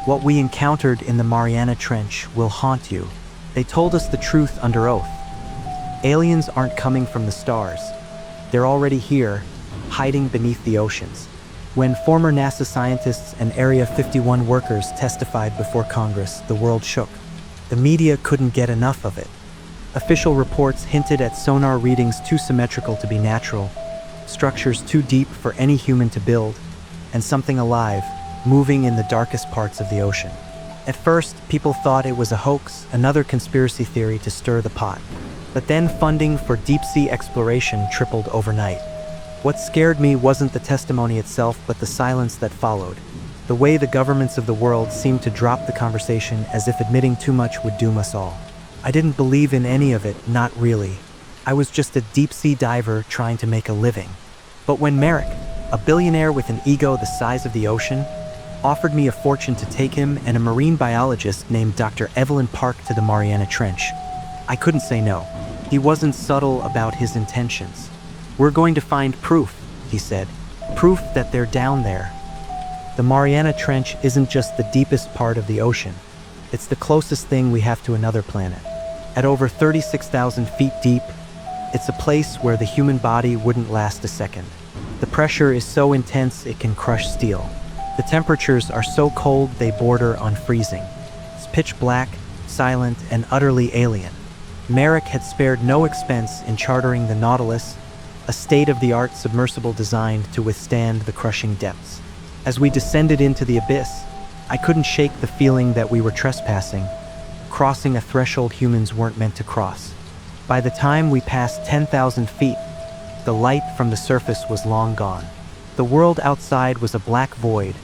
What we encountered in the Mariana Trench will haunt you. They told us the truth under oath. Aliens aren't coming from the stars. They're already here, hiding beneath the oceans. When former NASA scientists and Area 51 workers testified before Congress, the world shook. The media couldn't get enough of it. Official reports hinted at sonar readings too symmetrical to be natural, structures too deep for any human to build, and something alive, moving in the darkest parts of the ocean. At first, people thought it was a hoax, another conspiracy theory to stir the pot. But then funding for deep-sea exploration tripled overnight. What scared me wasn't the testimony itself, but the silence that followed. The way the governments of the world seemed to drop the conversation as if admitting too much would doom us all. I didn't believe in any of it, not really. I was just a deep-sea diver trying to make a living. But when Merrick, a billionaire with an ego the size of the ocean, offered me a fortune to take him and a marine biologist named Dr. Evelyn Park to the Mariana Trench, I couldn't say no. He wasn't subtle about his intentions. "We're going to find proof," he said. "Proof that they're down there." The Mariana Trench isn't just the deepest part of the ocean. It's the closest thing we have to another planet. At over 36,000 feet deep, it's a place where the human body wouldn't last a second. The pressure is so intense it can crush steel. The temperatures are so cold they border on freezing. It's pitch black, silent, and utterly alien. Merrick had spared no expense in chartering the Nautilus, a state-of-the-art submersible designed to withstand the crushing depths. As we descended into the abyss, I couldn't shake the feeling that we were trespassing, crossing a threshold humans weren't meant to cross. By the time we passed 10,000 feet, the light from the surface was long gone. The world outside was a black void,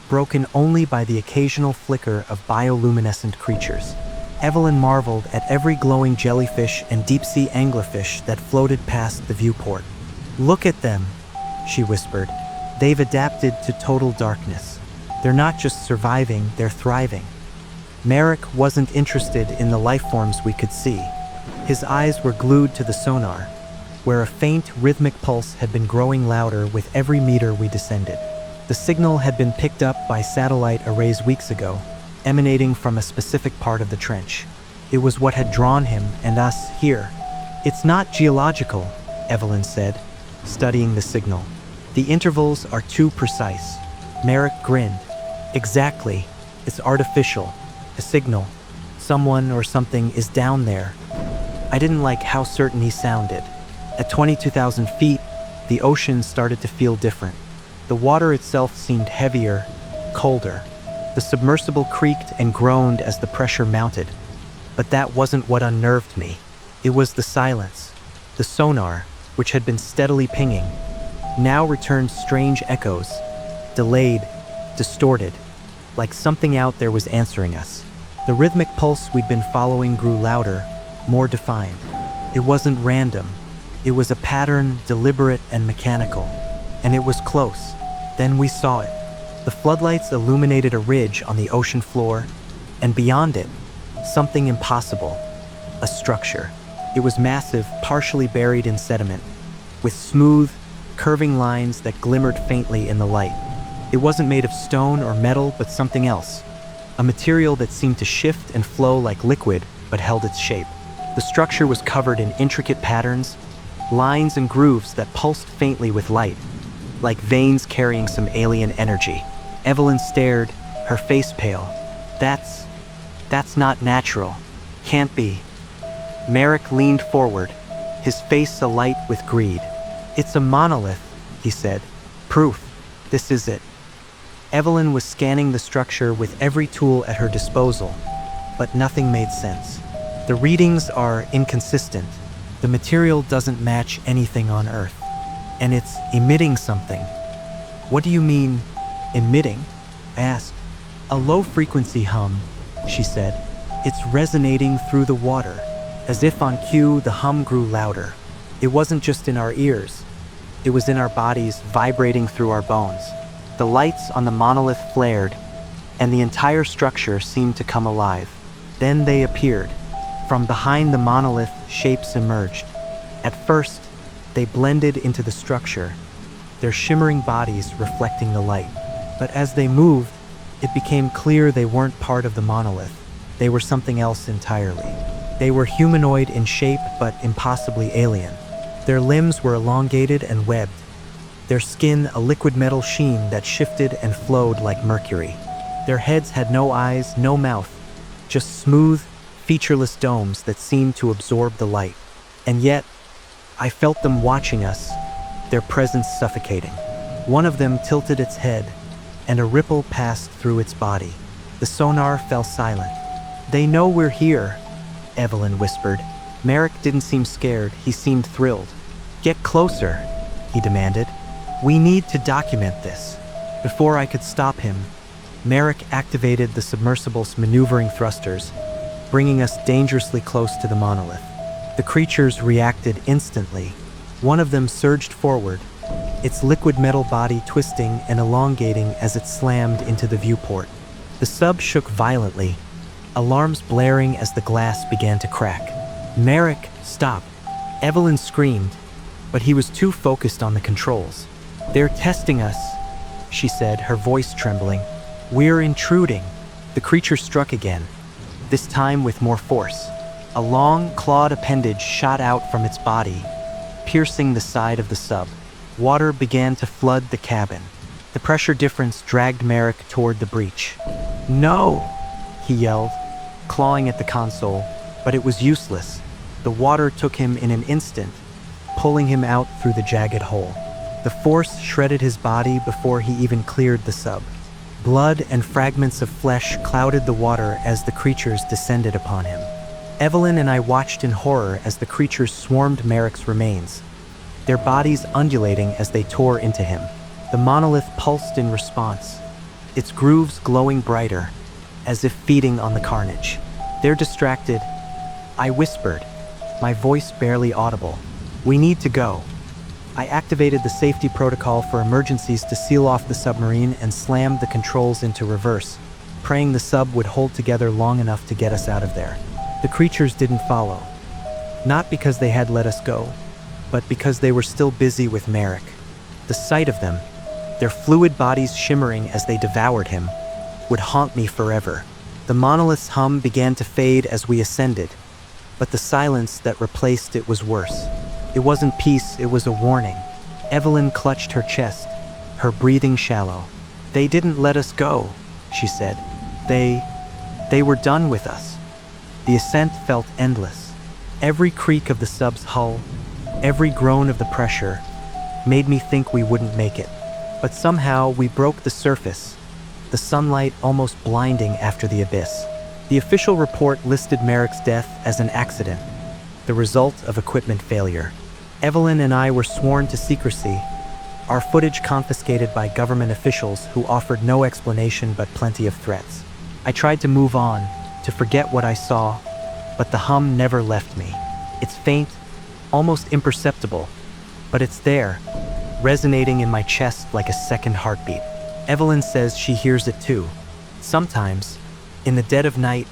broken only by the occasional flicker of bioluminescent creatures. Evelyn marveled at every glowing jellyfish and deep-sea anglerfish that floated past the viewport. "Look at them," she whispered. "They've adapted to total darkness. They're not just surviving, they're thriving." Merrick wasn't interested in the life forms we could see. His eyes were glued to the sonar, where a faint, rhythmic pulse had been growing louder with every meter we descended. The signal had been picked up by satellite arrays weeks ago, emanating from a specific part of the trench. It was what had drawn him and us here. "It's not geological," Evelyn said, studying the signal. "The intervals are too precise." Merrick grinned. "Exactly. It's artificial. A signal. Someone or something is down there." I didn't like how certain he sounded. At 22,000 feet, the ocean started to feel different. The water itself seemed heavier, colder. The submersible creaked and groaned as the pressure mounted. But that wasn't what unnerved me. It was the silence. The sonar, which had been steadily pinging, now returned strange echoes, delayed, distorted, like something out there was answering us. The rhythmic pulse we'd been following grew louder, more defined. It wasn't random. It was a pattern, deliberate and mechanical. And it was close. Then we saw it. The floodlights illuminated a ridge on the ocean floor, and beyond it, something impossible. A structure. It was massive, partially buried in sediment, with smooth, curving lines that glimmered faintly in the light. It wasn't made of stone or metal, but something else. A material that seemed to shift and flow like liquid, but held its shape. The structure was covered in intricate patterns, lines and grooves that pulsed faintly with light, like veins carrying some alien energy. Evelyn stared, her face pale. That's not natural. Can't be." Merrick leaned forward, his face alight with greed. "It's a monolith," he said. "Proof. This is it." Evelyn was scanning the structure with every tool at her disposal, but nothing made sense. "The readings are inconsistent. The material doesn't match anything on Earth. And it's emitting something." "What do you mean, emitting?" I asked. "A low-frequency hum," she said. "It's resonating through the water." As if on cue, the hum grew louder. It wasn't just in our ears. It was in our bodies, vibrating through our bones. The lights on the monolith flared, and the entire structure seemed to come alive. Then they appeared. From behind the monolith, shapes emerged. At first, they blended into the structure, their shimmering bodies reflecting the light. But as they moved, It became clear they weren't part of the monolith. They were something else entirely. They were humanoid in shape, but impossibly alien. Their limbs were elongated and webbed. Their skin a liquid metal sheen that shifted and flowed like mercury. Their heads had no eyes, no mouth, just smooth, featureless domes that seemed to absorb the light. And yet, I felt them watching us, their presence suffocating. One of them tilted its head, and a ripple passed through its body. The sonar fell silent. "They know we're here," Evelyn whispered. Merrick didn't seem scared, he seemed thrilled. "Get closer," he demanded. "We need to document this." Before I could stop him, Merrick activated the submersible's maneuvering thrusters, bringing us dangerously close to the monolith. The creatures reacted instantly. One of them surged forward, its liquid metal body twisting and elongating as it slammed into the viewport. The sub shook violently, alarms blaring as the glass began to crack. "Merrick, stop!" Evelyn screamed, but he was too focused on the controls. "They're testing us," she said, her voice trembling. "We're intruding." The creature struck again, this time with more force. A long, clawed appendage shot out from its body, piercing the side of the sub. Water began to flood the cabin. The pressure difference dragged Merrick toward the breach. "No!" he yelled, clawing at the console, but it was useless. The water took him in an instant, pulling him out through the jagged hole. The force shredded his body before he even cleared the sub. Blood and fragments of flesh clouded the water as the creatures descended upon him. Evelyn and I watched in horror as the creatures swarmed Merrick's remains, their bodies undulating as they tore into him. The monolith pulsed in response, its grooves glowing brighter, as if feeding on the carnage. "They're distracted," I whispered, my voice barely audible. "We need to go." I activated the safety protocol for emergencies to seal off the submarine and slammed the controls into reverse, praying the sub would hold together long enough to get us out of there. The creatures didn't follow, not because they had let us go, but because they were still busy with Merrick. The sight of them, their fluid bodies shimmering as they devoured him, would haunt me forever. The monolith's hum began to fade as we ascended, but the silence that replaced it was worse. It wasn't peace, it was a warning. Evelyn clutched her chest, her breathing shallow. "They didn't let us go," she said. They were done with us." The ascent felt endless. Every creak of the sub's hull, every groan of the pressure, made me think we wouldn't make it. But somehow we broke the surface, the sunlight almost blinding after the abyss. The official report listed Merrick's death as an accident, the result of equipment failure. Evelyn and I were sworn to secrecy, our footage confiscated by government officials who offered no explanation but plenty of threats. I tried to move on, to forget what I saw, but the hum never left me. It's faint, almost imperceptible, but it's there, resonating in my chest like a second heartbeat. Evelyn says she hears it too. Sometimes, in the dead of night,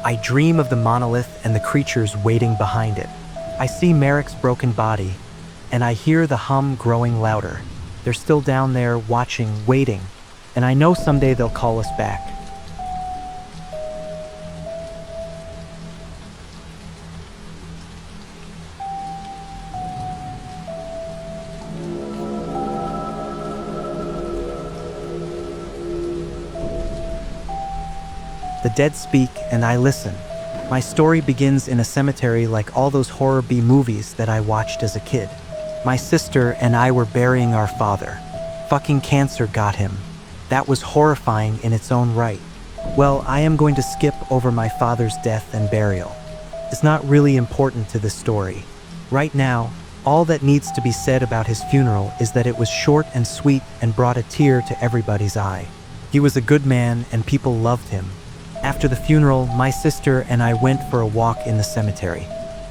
I dream of the monolith and the creatures waiting behind it. I see Merrick's broken body, and I hear the hum growing louder. They're still down there watching, waiting, and I know someday they'll call us back. The dead speak, and I listen. My story begins in a cemetery like all those horror B movies that I watched as a kid. My sister and I were burying our father. Fucking cancer got him. That was horrifying in its own right. Well, I am going to skip over my father's death and burial. It's not really important to this story. Right now, all that needs to be said about his funeral is that it was short and sweet and brought a tear to everybody's eye. He was a good man and people loved him. After the funeral, my sister and I went for a walk in the cemetery.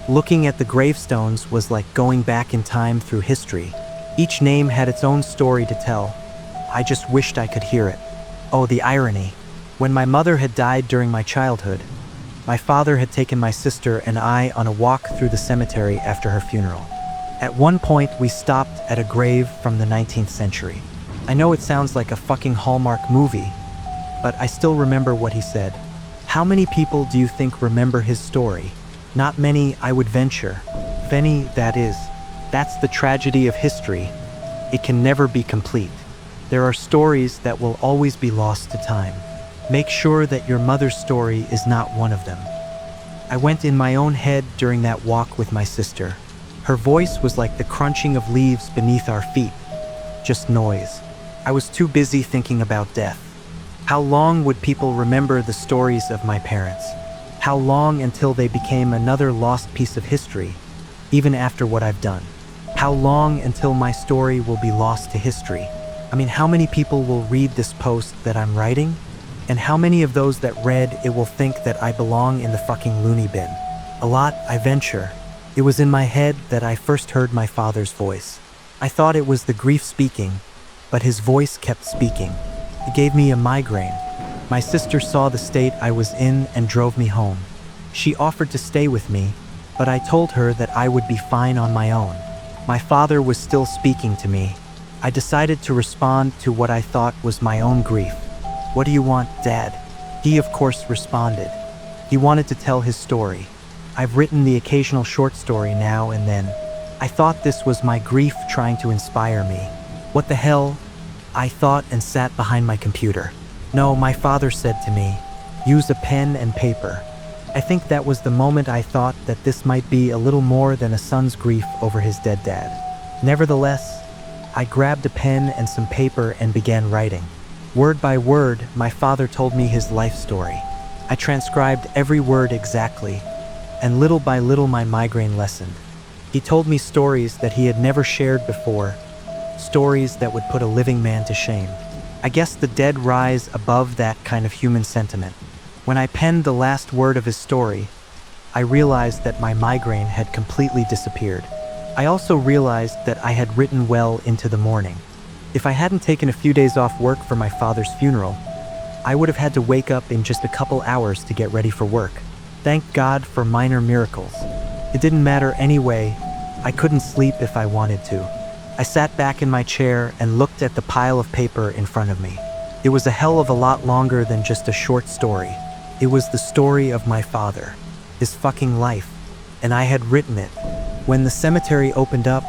Looking at the gravestones was like going back in time through history. Each name had its own story to tell. I just wished I could hear it. Oh, the irony. When my mother had died during my childhood, my father had taken my sister and I on a walk through the cemetery after her funeral. At one point, we stopped at a grave from the 19th century. I know it sounds like a fucking Hallmark movie, but I still remember what he said. How many people do you think remember his story? Not many, I would venture. If any, that is. That's the tragedy of history. It can never be complete. There are stories that will always be lost to time. Make sure that your mother's story is not one of them. I went in my own head during that walk with my sister. Her voice was like the crunching of leaves beneath our feet. Just noise. I was too busy thinking about death. How long would people remember the stories of my parents? How long until they became another lost piece of history, even after what I've done? How long until my story will be lost to history? I mean, how many people will read this post that I'm writing? And how many of those that read it will think that I belong in the fucking loony bin? A lot, I venture. It was in my head that I first heard my father's voice. I thought it was the grief speaking, but his voice kept speaking. It gave me a migraine. My sister saw the state I was in and drove me home. She offered to stay with me, but I told her that I would be fine on my own. My father was still speaking to me. I decided to respond to what I thought was my own grief. "What do you want, Dad?" He, of course, responded. He wanted to tell his story. I've written the occasional short story now and then. I thought this was my grief trying to inspire me. What the hell? I thought and sat behind my computer. No, my father said to me, "Use a pen and paper." I think that was the moment I thought that this might be a little more than a son's grief over his dead dad. Nevertheless, I grabbed a pen and some paper and began writing. Word by word, my father told me his life story. I transcribed every word exactly, and little by little my migraine lessened. He told me stories that he had never shared before, stories that would put a living man to shame. I guess the dead rise above that kind of human sentiment. When I penned the last word of his story, I realized that my migraine had completely disappeared. I also realized that I had written well into the morning. If I hadn't taken a few days off work for my father's funeral, I would have had to wake up in just a couple hours to get ready for work. Thank God for minor miracles. It didn't matter anyway. I couldn't sleep if I wanted to. I sat back in my chair and looked at the pile of paper in front of me. It was a hell of a lot longer than just a short story. It was the story of my father, his fucking life, and I had written it. When the cemetery opened up,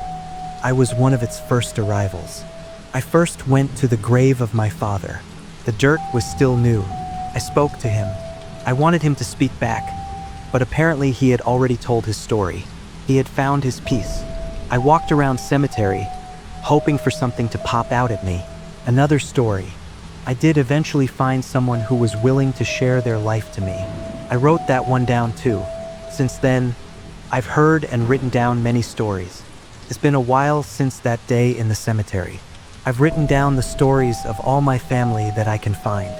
I was one of its first arrivals. I first went to the grave of my father. The dirt was still new. I spoke to him. I wanted him to speak back, but apparently he had already told his story. He had found his peace. I walked around cemetery, hoping for something to pop out at me. Another story. I did eventually find someone who was willing to share their life to me. I wrote that one down too. Since then, I've heard and written down many stories. It's been a while since that day in the cemetery. I've written down the stories of all my family that I can find.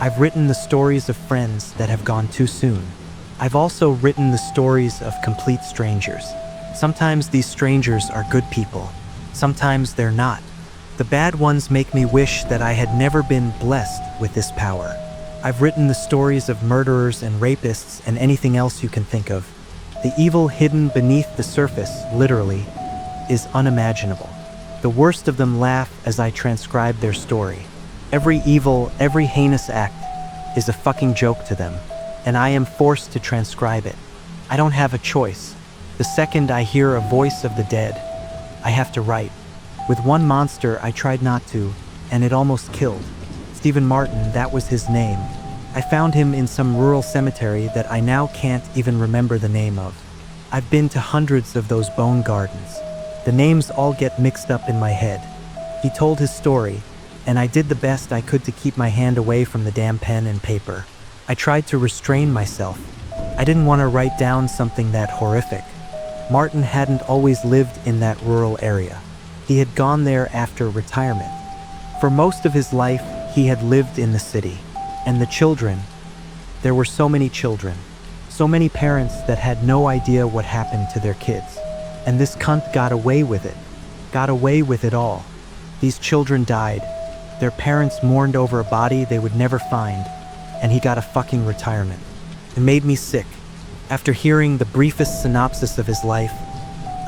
I've written the stories of friends that have gone too soon. I've also written the stories of complete strangers. Sometimes these strangers are good people. Sometimes they're not. The bad ones make me wish that I had never been blessed with this power. I've written the stories of murderers and rapists and anything else you can think of. The evil hidden beneath the surface, literally, is unimaginable. The worst of them laugh as I transcribe their story. Every evil, every heinous act is a fucking joke to them, and I am forced to transcribe it. I don't have a choice. The second I hear a voice of the dead, I have to write. With one monster, I tried not to, and it almost killed. Stephen Martin, that was his name. I found him in some rural cemetery that I now can't even remember the name of. I've been to hundreds of those bone gardens. The names all get mixed up in my head. He told his story, and I did the best I could to keep my hand away from the damn pen and paper. I tried to restrain myself. I didn't want to write down something that horrific. Martin hadn't always lived in that rural area. He had gone there after retirement. For most of his life, he had lived in the city. And the children, there were so many children. So many parents that had no idea what happened to their kids. And this cunt got away with it. Got away with it all. These children died. Their parents mourned over a body they would never find. And he got a fucking retirement. It made me sick. After hearing the briefest synopsis of his life,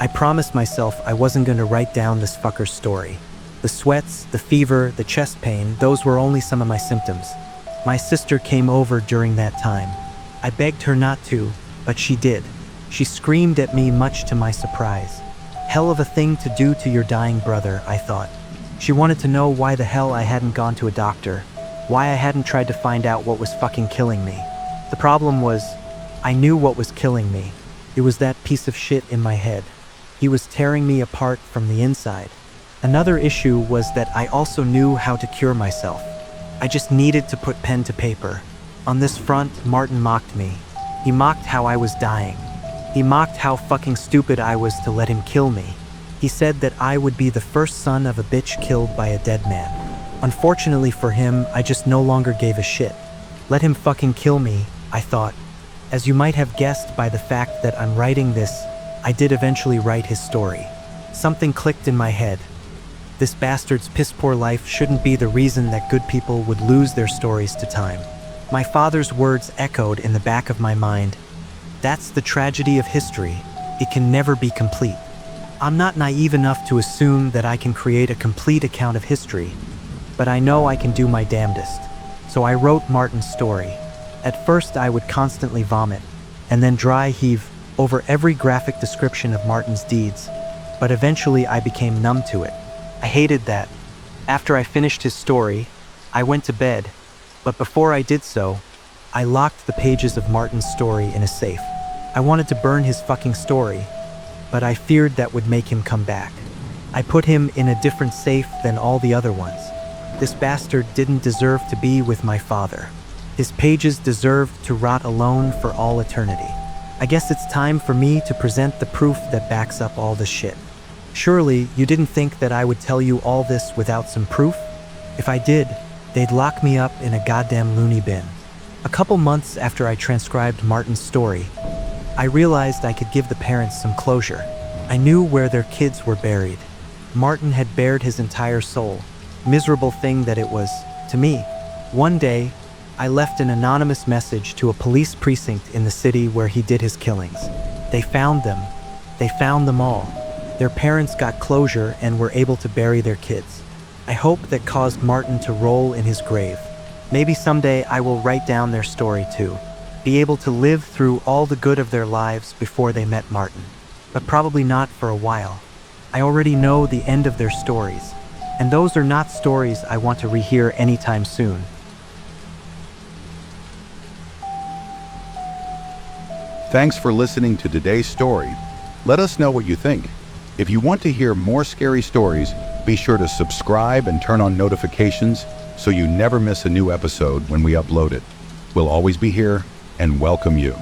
I promised myself I wasn't going to write down this fucker's story. The sweats, the fever, the chest pain, those were only some of my symptoms. My sister came over during that time. I begged her not to, but she did. She screamed at me, much to my surprise. Hell of a thing to do to your dying brother, I thought. She wanted to know why the hell I hadn't gone to a doctor, why I hadn't tried to find out what was fucking killing me. The problem was, I knew what was killing me. It was that piece of shit in my head. He was tearing me apart from the inside. Another issue was that I also knew how to cure myself. I just needed to put pen to paper. On this front, Martin mocked me. He mocked how I was dying. He mocked how fucking stupid I was to let him kill me. He said that I would be the first son of a bitch killed by a dead man. Unfortunately for him, I just no longer gave a shit. Let him fucking kill me, I thought. As you might have guessed by the fact that I'm writing this, I did eventually write his story. Something clicked in my head. This bastard's piss-poor life shouldn't be the reason that good people would lose their stories to time. My father's words echoed in the back of my mind. That's the tragedy of history. It can never be complete. I'm not naive enough to assume that I can create a complete account of history, but I know I can do my damnedest. So I wrote Martin's story. At first I would constantly vomit, and then dry heave over every graphic description of Martin's deeds, but eventually I became numb to it. I hated that. After I finished his story, I went to bed, but before I did so, I locked the pages of Martin's story in a safe. I wanted to burn his fucking story, but I feared that would make him come back. I put him in a different safe than all the other ones. This bastard didn't deserve to be with my father. His pages deserved to rot alone for all eternity. I guess it's time for me to present the proof that backs up all this shit. Surely, you didn't think that I would tell you all this without some proof? If I did, they'd lock me up in a goddamn loony bin. A couple months after I transcribed Martin's story, I realized I could give the parents some closure. I knew where their kids were buried. Martin had bared his entire soul. Miserable thing that it was, to me. One day, I left an anonymous message to a police precinct in the city where he did his killings. They found them. They found them all. Their parents got closure and were able to bury their kids. I hope that caused Martin to roll in his grave. Maybe someday I will write down their story too. Be able to live through all the good of their lives before they met Martin. But probably not for a while. I already know the end of their stories, and those are not stories I want to rehear anytime soon. Thanks for listening to today's story. Let us know what you think. If you want to hear more scary stories, be sure to subscribe and turn on notifications so you never miss a new episode when we upload it. We'll always be here and welcome you.